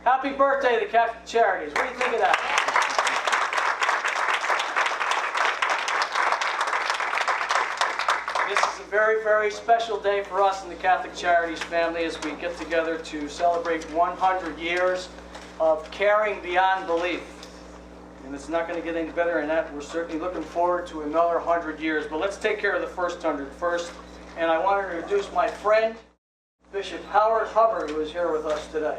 Happy birthday to Catholic Charities. What do you think of that? This is a very, very special day for us in the Catholic Charities family as we get together to celebrate 100 years of caring beyond belief. And it's not going to get any better than that. We're certainly looking forward to another 100 years. But let's take care of the first 100 first. And I want to introduce my friend, Bishop Howard Hubbard, who is here with us today.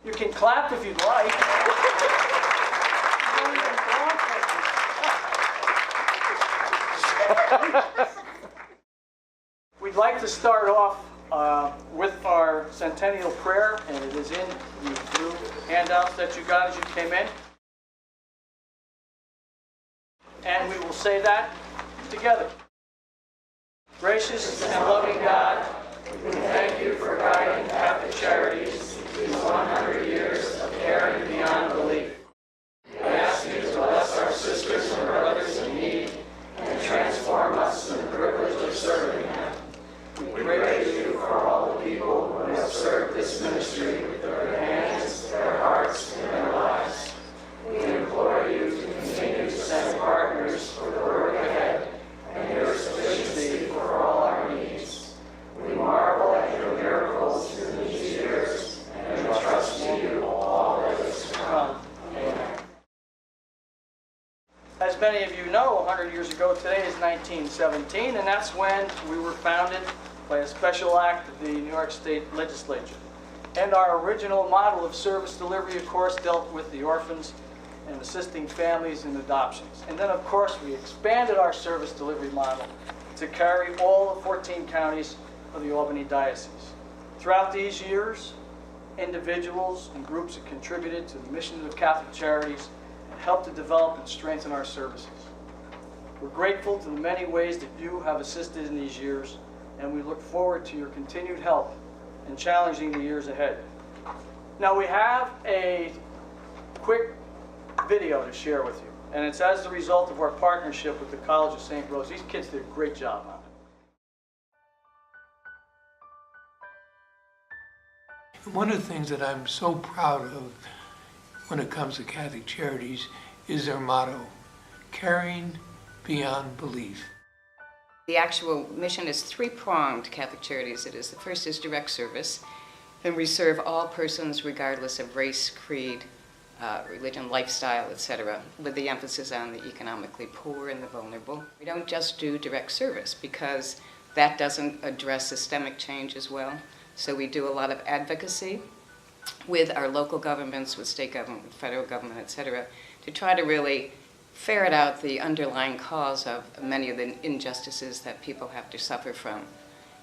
You can clap if you'd like. We'd like to start off with our centennial prayer, and it is in the blue handouts that you got as you came in. And we will say that together. Gracious and loving God, we thank you for guiding Catholic Charities these 100 years of caring beyond belief. We ask you to bless our sisters and brothers in need and transform us in the privilege of serving them. We praise you for all the people who have served this ministry with their hands, their hearts, and their lives. We implore you to continue to send partners for the work ahead and your sufficiency for all our needs. We marvel at your miracles in these years and entrust to you all that is to come. Amen. As many of you know, 100 years ago today is 1917, and that's when we were founded by a special act of the New York State Legislature. And our original model of service delivery, of course, dealt with the orphans and assisting families in adoptions. And then, of course, we expanded our service delivery model to carry all the 14 counties of the Albany Diocese. Throughout these years, individuals and groups have contributed to the mission of Catholic Charities and helped to develop and strengthen our services. We're grateful to the many ways that you have assisted in these years, and we look forward to your continued help in challenging the years ahead. Now, we have a quick video to share with you, and it's as a result of our partnership with the College of St. Rose. These kids did a great job on it. One of the things that I'm so proud of when it comes to Catholic Charities is their motto, caring beyond belief. The actual mission is three-pronged, Catholic Charities. It is. The first is direct service, and we serve all persons regardless of race, creed, religion, lifestyle, etc., with the emphasis on the economically poor and the vulnerable. We don't just do direct service because that doesn't address systemic change as well. So we do a lot of advocacy with our local governments, with state government, with federal government, etc., to try to really ferret out the underlying cause of many of the injustices that people have to suffer from.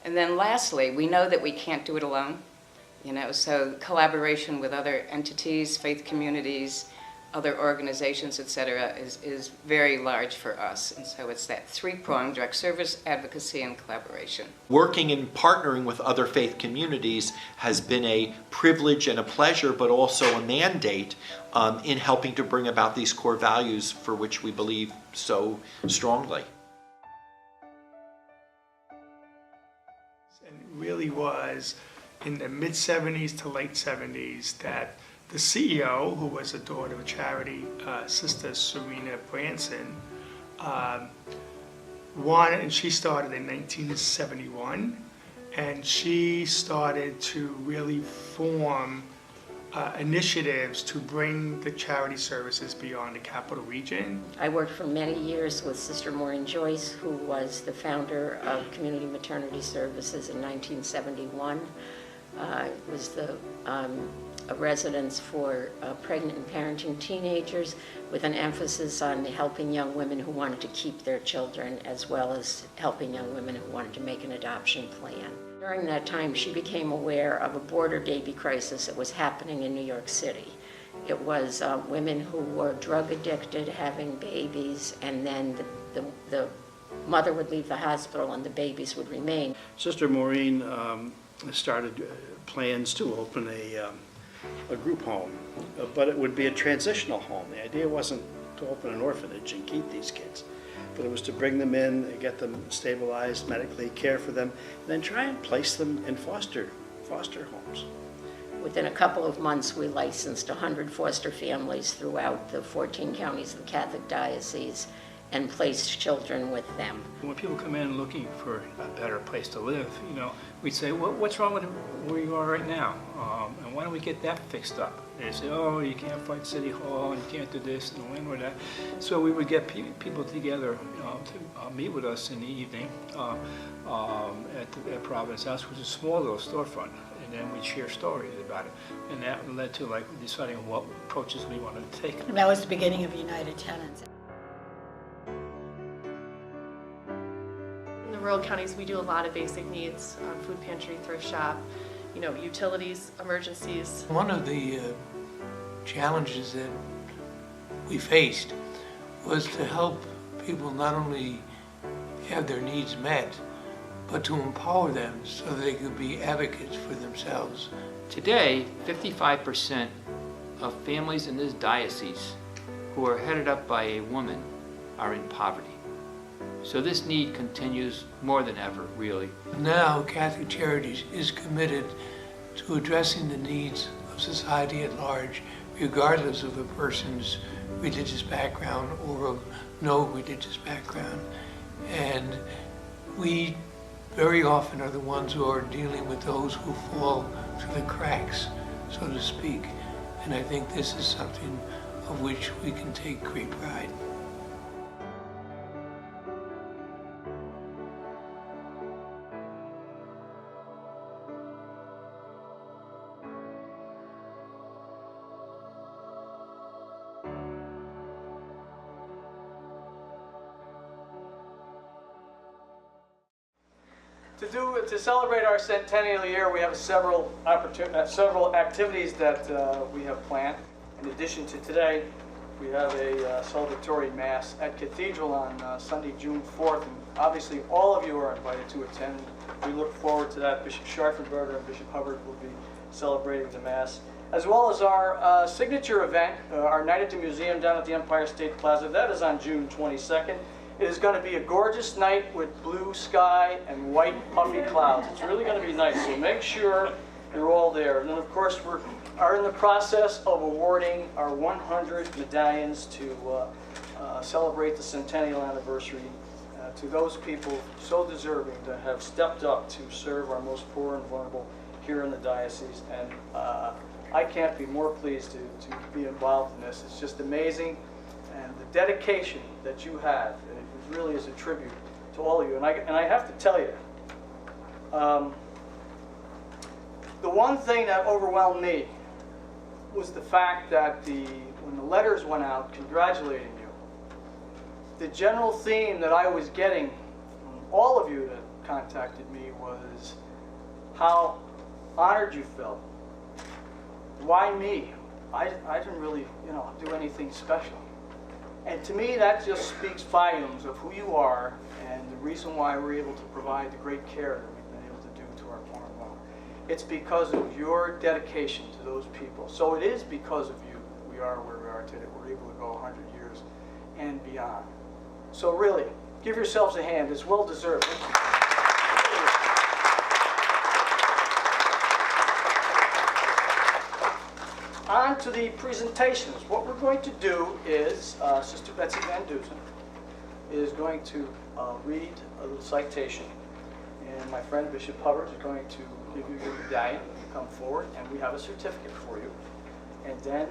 And then lastly, we know that we can't do it alone. So collaboration with other entities, faith communities, other organizations, etc., is very large for us. And so it's that three-pronged: direct service, advocacy, and collaboration. Working and partnering with other faith communities has been a privilege and a pleasure, but also a mandate in helping to bring about these core values for which we believe so strongly. And it really was in the mid-'70s to late '70s that the CEO, who was a daughter of a charity, Sister Serena Branson, wanted, and she started in 1971, and she started to really form initiatives to bring the charity services beyond the capital region. I worked for many years with Sister Maureen Joyce, who was the founder of Community Maternity Services in 1971. It was a residence for pregnant and parenting teenagers, with an emphasis on helping young women who wanted to keep their children, as well as helping young women who wanted to make an adoption plan. During that time, she became aware of a border baby crisis that was happening in New York City. It was women who were drug addicted having babies, and then the mother would leave the hospital and the babies would remain. Sister Maureen started plans to open a group home, but it would be a transitional home. The idea wasn't to open an orphanage and keep these kids, but it was to bring them in, get them stabilized medically, care for them, and then try and place them in foster homes. Within a couple of months, we licensed 100 foster families throughout the 14 counties of the Catholic Diocese and placed children with them. When people come in looking for a better place to live, you know, we'd say, what's wrong with where you are right now? And why don't we get that fixed up? They say, oh, you can't fight City Hall, and you can't do this, and when or that. So we would get people together to meet with us in the evening at Providence House, which is a small little storefront. And then we'd share stories about it. And that led to like deciding what approaches we wanted to take. And that was the beginning of United Tenants. In the rural counties, we do a lot of basic needs, food pantry, thrift shop, you know, utilities, emergencies. One of the challenges that we faced was to help people not only have their needs met, but to empower them so that they could be advocates for themselves. Today, 55% of families in this diocese who are headed up by a woman are in poverty. So this need continues more than ever, really. Now, Catholic Charities is committed to addressing the needs of society at large, regardless of a person's religious background or of no religious background. And we very often are the ones who are dealing with those who fall through the cracks, so to speak. And I think this is something of which we can take great pride. To celebrate our centennial year, we have several activities that we have planned. In addition to today, we have a celebratory Mass at Cathedral on Sunday, June 4th. And obviously, all of you are invited to attend. We look forward to that. Bishop Scharfenberger and Bishop Hubbard will be celebrating the Mass, as well as our signature event, our Night at the Museum down at the Empire State Plaza. That is on June 22nd. It is going to be a gorgeous night with blue sky and white puffy clouds. It's really going to be nice, so make sure you're all there. And then, of course, we are in the process of awarding our 100 medallions to celebrate the centennial anniversary to those people so deserving to have stepped up to serve our most poor and vulnerable here in the diocese. And I can't be more pleased to be involved in this. It's just amazing. And the dedication that you have, and it really is a tribute to all of you. And I have to tell you, the one thing that overwhelmed me was the fact that when the letters went out congratulating you, the general theme that I was getting from all of you that contacted me was how honored you felt. Why me? I didn't really, do anything special. And to me, that just speaks volumes of who you are and the reason why we're able to provide the great care that we've been able to do to our poor and vulnerable. It's because of your dedication to those people. So it is because of you that we are where we are today. We're able to go 100 years and beyond. So really, give yourselves a hand. It's well deserved. On to the presentations. What we're going to do is, Sister Betsy Van Dusen is going to read a little citation, and my friend Bishop Hubbard is going to give you your medallion. You come forward, and we have a certificate for you, and then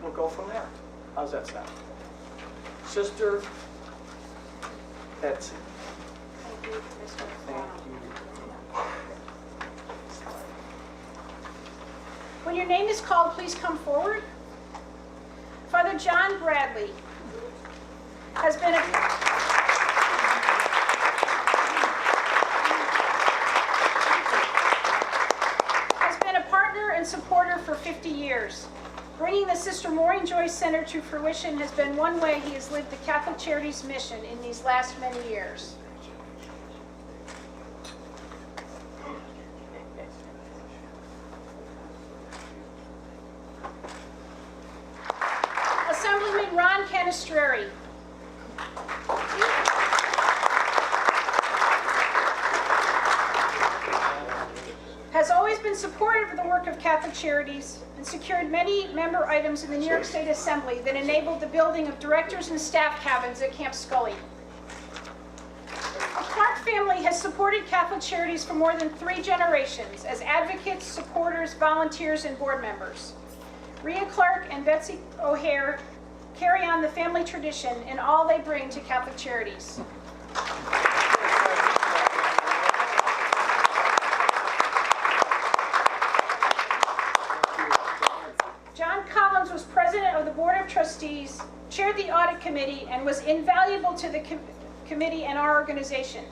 we'll go from there. How's that sound? Sister Betsy. Thank you, Mr. Thank you. When your name is called, please come forward. Father John Bradley has been a partner and supporter for 50 years. Bringing the Sister Maureen Joyce Center to fruition has been one way he has lived the Catholic Charities mission in these last many years. Assemblyman Ron Canestrari. Has always been supportive of the work of Catholic Charities and secured many member items in the New York State Assembly that enabled the building of directors and staff cabins at Camp Scully. The Clark family has supported Catholic Charities for more than 3 generations as advocates, supporters, volunteers, and board members. Rhea Clark and Betsy O'Hare carry on the family tradition in all they bring to Catholic Charities. John Collins was president of the Board of Trustees, chaired the audit committee, and was invaluable to the committee and our organization.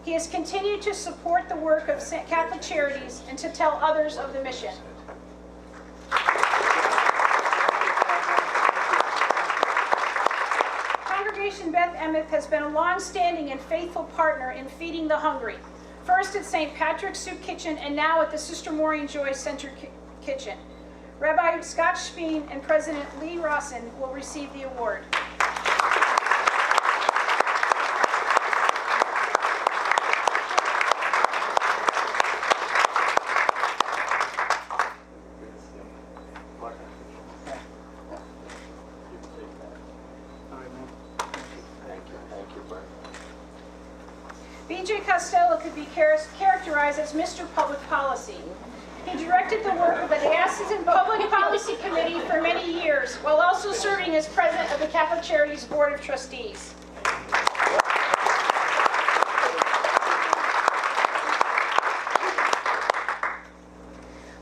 He has continued to support the work of Catholic Charities and to tell others of the mission. Congregation Beth Emeth has been a long-standing and faithful partner in feeding the hungry, first at St. Patrick's Soup Kitchen and now at the Sister Maureen Joy Center Kitchen. Rabbi Scott Speen and President Lee Rawson will receive the award. B.J. Costello could be characterized as Mr. Public Policy. He directed the work of the Diocesan Public Policy Committee for many years, while also serving as president of the Catholic Charities Board of Trustees.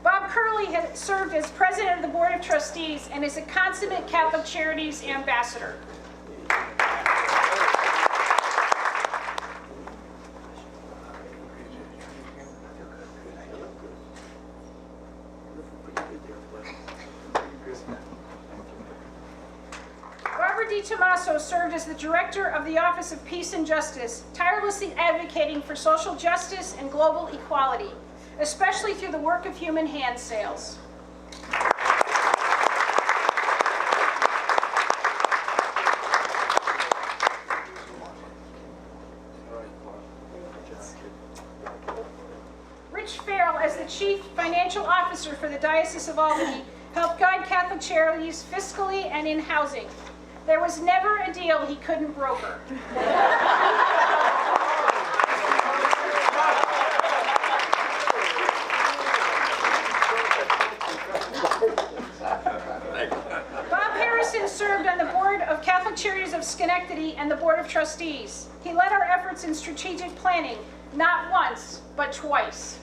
Bob Curley has served as president of the Board of Trustees and is a consummate Catholic Charities ambassador. Tommaso served as the director of the Office of Peace and Justice, tirelessly advocating for social justice and global equality, especially through the work of human hand sales. Rich Farrell, as the Chief Financial Officer for the Diocese of Albany, helped guide Catholic Charities fiscally and in housing. There was never a deal he couldn't broker. Bob Harrison served on the board of Catholic Charities of Schenectady and the Board of Trustees. He led our efforts in strategic planning, not once, but twice.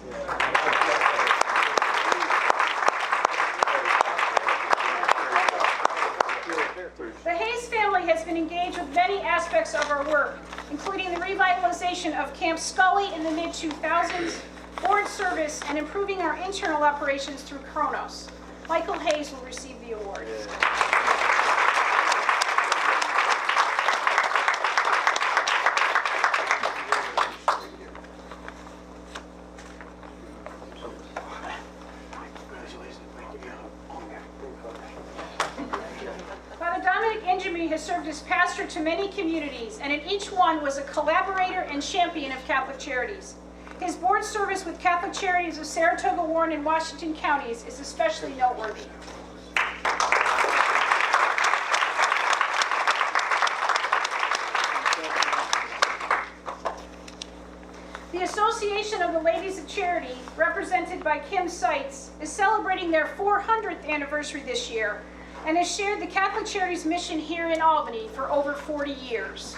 The Hayes family has been engaged with many aspects of our work, including the revitalization of Camp Scully in the mid-2000s, board service, and improving our internal operations through Kronos. Michael Hayes will receive the award. Has served as pastor to many communities, and in each one was a collaborator and champion of Catholic Charities. His board service with Catholic Charities of Saratoga, Warren, and Washington counties is especially noteworthy. The Association of the Ladies of Charity, represented by Kim Seitz, is celebrating their 400th anniversary this year and has shared the Catholic Charities mission here in Albany for over 40 years.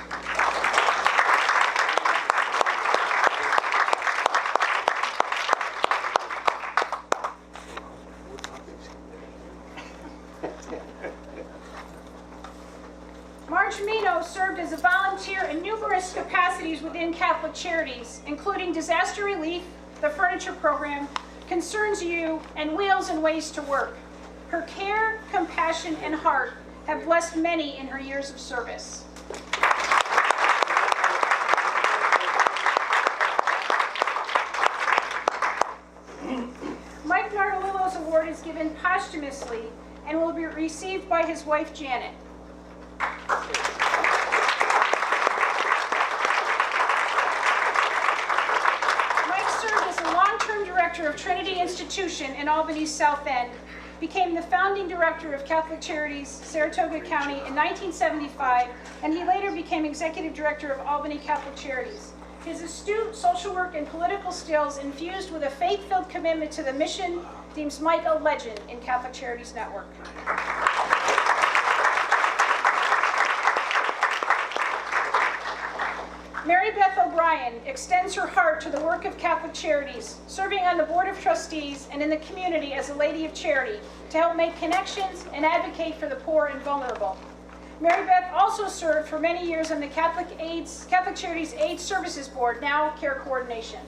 Marge Mino served as a volunteer in numerous capacities within Catholic Charities, including disaster relief, the furniture program, Concerns You, and Wheels and Ways to Work. Her care, compassion, and heart have blessed many in her years of service. Mike Nardolillo's award is given posthumously and will be received by his wife, Janet. Mike served as a long-term long-term director of Trinity Institution in Albany's South End, became the founding director of Catholic Charities, Saratoga County in 1975, and he later became executive director of Albany Catholic Charities. His astute social work and political skills, infused with a faith-filled commitment to the mission, deems Mike a legend in Catholic Charities Network. Mary Beth O'Brien extends her heart to the work of Catholic Charities, serving on the Board of Trustees and in the community as a Lady of Charity to help make connections and advocate for the poor and vulnerable. Mary Beth also served for many years on the Catholic Charities AIDS Services Board, now Care Coordination.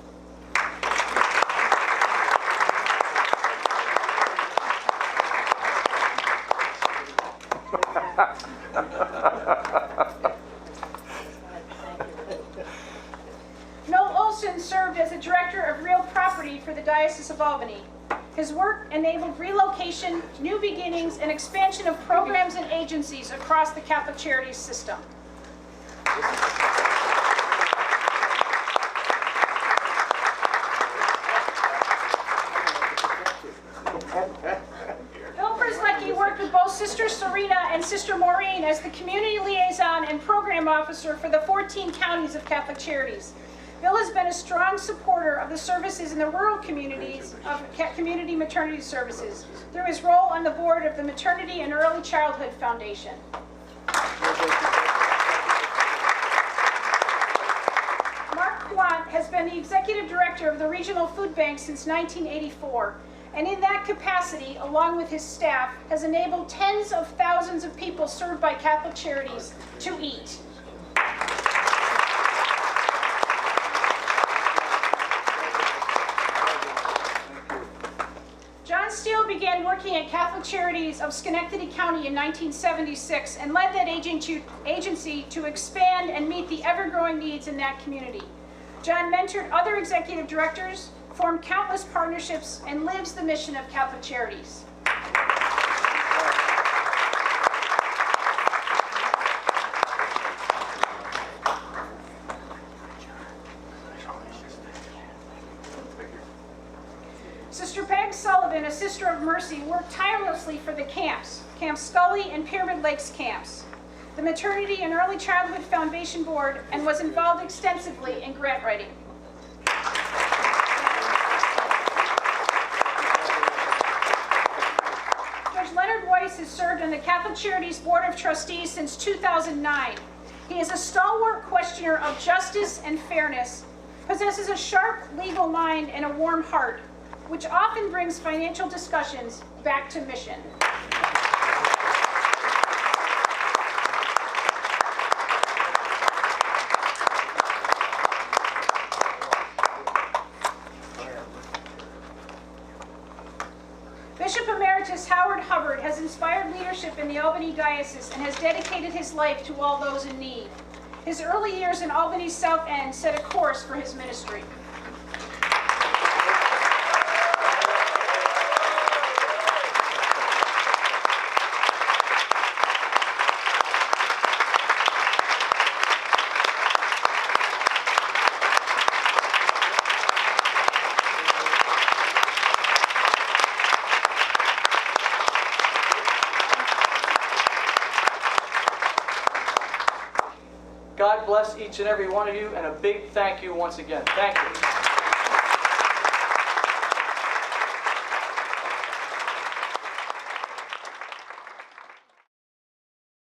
Noel Olson served as a director of real property for the Diocese of Albany. His work enabled relocation, new beginnings, and expansion of programs and agencies across the Catholic Charities system. Bill Brzezicki worked with both Sister Serena and Sister Maureen as the community liaison and program officer for the 14 counties of Catholic Charities. Bill has been a strong supporter of the services in the rural communities of community maternity services through his role on the board of the Maternity and Early Childhood Foundation. Mark Quant has been the executive director of the Regional Food Bank since 1984, and in that capacity, along with his staff, has enabled tens of thousands of people served by Catholic Charities to eat. Steele began working at Catholic Charities of Schenectady County in 1976 and led that agency to expand and meet the ever-growing needs in that community. John mentored other executive directors, formed countless partnerships, and lives the mission of Catholic Charities. Sister Peg Sullivan, a Sister of Mercy, worked tirelessly for the camps, Camp Scully and Pyramid Lakes camps, the Maternity and Early Childhood Foundation Board, and was involved extensively in grant writing. Judge Leonard Weiss has served on the Catholic Charities Board of Trustees since 2009. He is a stalwart questioner of justice and fairness, possesses a sharp legal mind and a warm heart, which often brings financial discussions back to mission. Bishop Emeritus Howard Hubbard has inspired leadership in the Albany Diocese and has dedicated his life to all those in need. His early years in Albany's South End set a course for his ministry. God bless each and every one of you, and a big thank you once again. Thank you.